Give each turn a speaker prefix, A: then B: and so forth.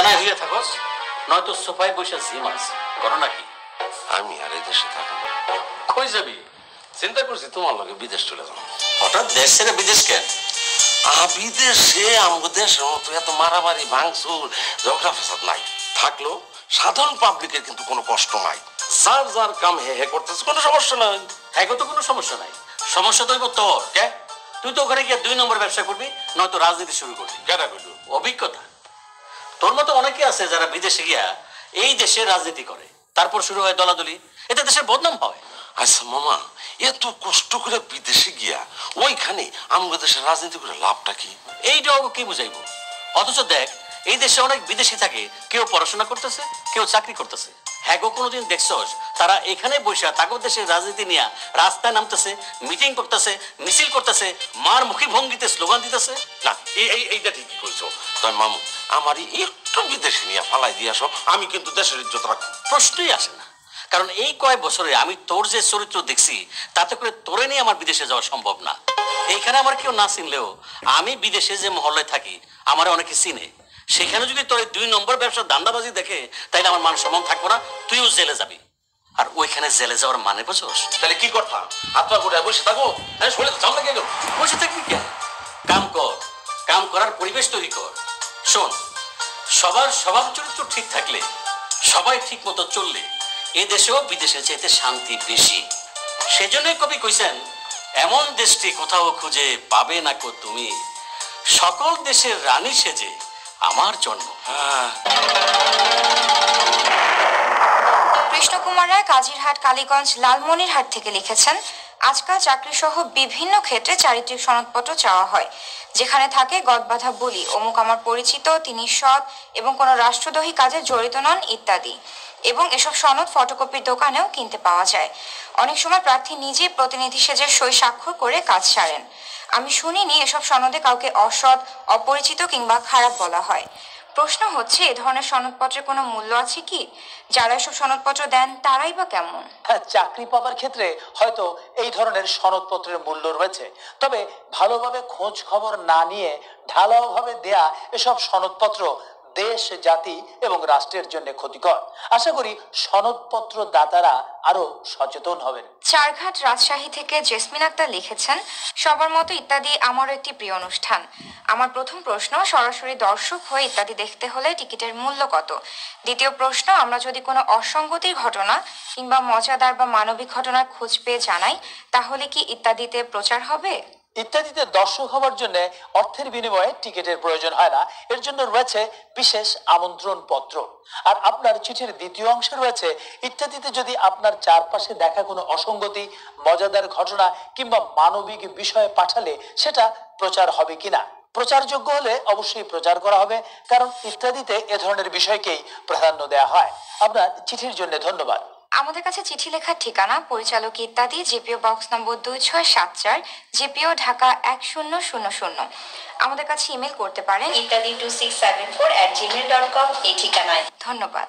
A: বিছানায় হইয়া থাকস, নয়তো সোফায় বসে জিমাস, করো নাকি?
B: আমি আর এই দেশে থাকবো।
A: কই যাবি?
B: চিন্তা করছি তোমার লগে বিদেশ চলে যাবো।
A: হঠাৎ দেশ ছেড়ে বিদেশ কেন?
B: বিদেশে আমাদের দেশের মতো এত মারামারি ভাঙচুর ঝগড়া ফেসাদ নাই। থাকলো সাধারণ পাবলিকের কিন্তু কোনো কষ্ট নাই। যার যার কাম হে হে করতেছে, কোনো সমস্যা নাই।
A: হ্যাঁ, তো কোনো সমস্যা নাই। সমস্যা তো হইব তোর। কে? তুই তো ওখানে গিয়ে 2 নম্বর ব্যবসা করবি, নয়তো রাজনীতি শুরু করবি।
B: কেটা কইল?
A: অভিজ্ঞতা। তোর মতো অনেকে আছে যারা বিদেশে গিয়া এই দেশে রাজনীতি করে, তারপর শুরু হয় দলাদলি, এতে দেশের বদনাম হয়।
B: আচ্ছা মামা, এত কষ্ট করে বিদেশে গিয়া ওইখানে আমাদের দেশের রাজনীতি করে লাভটা কি?
A: এইটাও কি বুঝাইবো? অথচ দেখ, এই দেশে অনেক বিদেশি থাকে, কেউ পড়াশোনা করতেছে, কেউ চাকরি করতেছে। হ্যাঁ গো, কোনোদিন দেখছস তারা এখানে বসে তাগর দেশের রাজনীতি নিয়ে রাস্তায় নামতেছে, মিটিং করতেছে, মিছিল করতেছে, মার মুখী ভঙ্গিতে স্লোগান দিতেছে?
B: না, এইটা ঠিকই কইছো। তাই মামু, আমারই একটু বিদেশে নিয়ে ফালাই দিয়ে আসো, আমি কিন্তু দেশের ইজ্জত রাখবো।
A: প্রশ্নই আসে না। কারণ এই কয়েক বছরে আমি তোর যে চরিত্র দেখছি, তাতে করে তোরে নিয়ে আমার বিদেশে যাওয়া সম্ভব না। এইখানে আমার কেউ না চিনলেও আমি বিদেশে যে মহল্লায় থাকি আমার অনেকে চিনে। সেখানে যদি তোর 2 নম্বর ব্যবসার দান্দাবাজি দেখে, তাইলে আমার মান সম্মান থাকবো না, তুইও জেলে যাবি। আর ওইখানে জেলে যাওয়ার মানে বুঝোস?
B: তাহলে কি করতাম? হাত পা গুড়ায় বসে থাকো? হ্যাঁ, শরীরে তো জামটা গেল।
A: বসে থাকবি কেন? কাম কর, কাম করার পরিবেশ তৈরি কর। শোন, সবার স্বভাব চরিত্র ঠিক থাকলে, সবাই ঠিক মতো চললে, এ দেশেও বিদেশে যেতে শান্তি বেশি। সেজন্যই কবি কইছেন, এমন দেশটি কোথাও খুঁজে পাবে না কো তুমি, সকল দেশের রানী সেজে আমার জন্ম।
C: কৃষ্ণকুমার রায় কাজিরহাট, কালীগঞ্জ, লালমনিরহাট থেকে লিখেছেন, আজকাল চাকরি সহ বিভিন্ন ক্ষেত্রে চারিত্রিক সনদপত্র চাওয়া হয়, যেখানে থাকে গদবাঁধা বলি অমুক আমার পরিচিত, তিনি সৎ এবং কোনো রাষ্ট্রদ্রোহী কাজে জড়িত নন ইত্যাদি। এবং এসব সনদ ফটোকপির দোকানেও কিনতে পাওয়া যায়। অনেক সময় প্রার্থী নিজেই প্রতিনিধি সেজে সই স্বাক্ষর করে কাজ সারেন। আমি শুনিনি এসব সনদে কাউকে অসৎ, অপরিচিত কিংবা খারাপ বলা হয়। প্রশ্ন হচ্ছে, এ ধরনের সনদপত্রের কোনো মূল্য আছে কি? যারা এসব সনদপত্র দেন তারাই বা কেমন?
D: চাকরি পাবার ক্ষেত্রে হয়তো এই ধরনের সনদপত্রের মূল্য রয়েছে, তবে ভালোভাবে খোঁজ খবর না নিয়ে ঢালাওভাবে দেয়া এসব সনদপত্র দেশ, জাতি এবং রাষ্ট্রের জন্য ক্ষতিকর। আশা করি সনদপত্র দাতারা আরো সচেতন হবেন।
C: চারঘাট, রাজশাহী থেকে জেসমিন আক্তার লিখেছেন, সবার মতো ইত্যাদি আমারও একটি প্রিয় অনুষ্ঠান। আমার প্রথম প্রশ্ন, সরাসরি দর্শক হয়ে ইত্যাদি দেখতে হলে টিকিটের মূল্য কত? দ্বিতীয় প্রশ্ন, আমরা যদি কোনো অসঙ্গতির ঘটনা কিংবা মজাদার বা মানবিক ঘটনার খোঁজ পেয়ে জানাই, তাহলে কি ইত্যাদিতে প্রচার হবে?
D: ইত্যাদিতে দর্শক হওয়ার জন্য অর্থের বিনিময়ে টিকিটের প্রয়োজন হয় না। এর জন্য রয়েছে বিশেষ আমন্ত্রণ পত্র। আর আপনার চিঠির দ্বিতীয় অংশে রয়েছে, ইত্যাদিতে যদি আপনার চারপাশে দেখা কোনো অসঙ্গতি, মজাদার ঘটনা কিংবা মানবিক বিষয়ে পাঠালে সেটা প্রচার হবে কিনা। প্রচারযোগ্য হলে অবশ্যই প্রচার করা হবে, কারণ ইত্যাদিতে এ ধরনের বিষয়কেই প্রাধান্য দেওয়া হয়। আপনার চিঠির জন্য ধন্যবাদ।
C: আমাদের কাছে চিঠি লেখার ঠিকানা, পরিচালক ইত্যাদি, জিপিও বক্স নম্বর 2674, জিপিও ঢাকা 1000। আমাদের কাছে ইমেল করতে পারেন ইত্যাদি2674@gmail.com এই ঠিকানায়। ধন্যবাদ।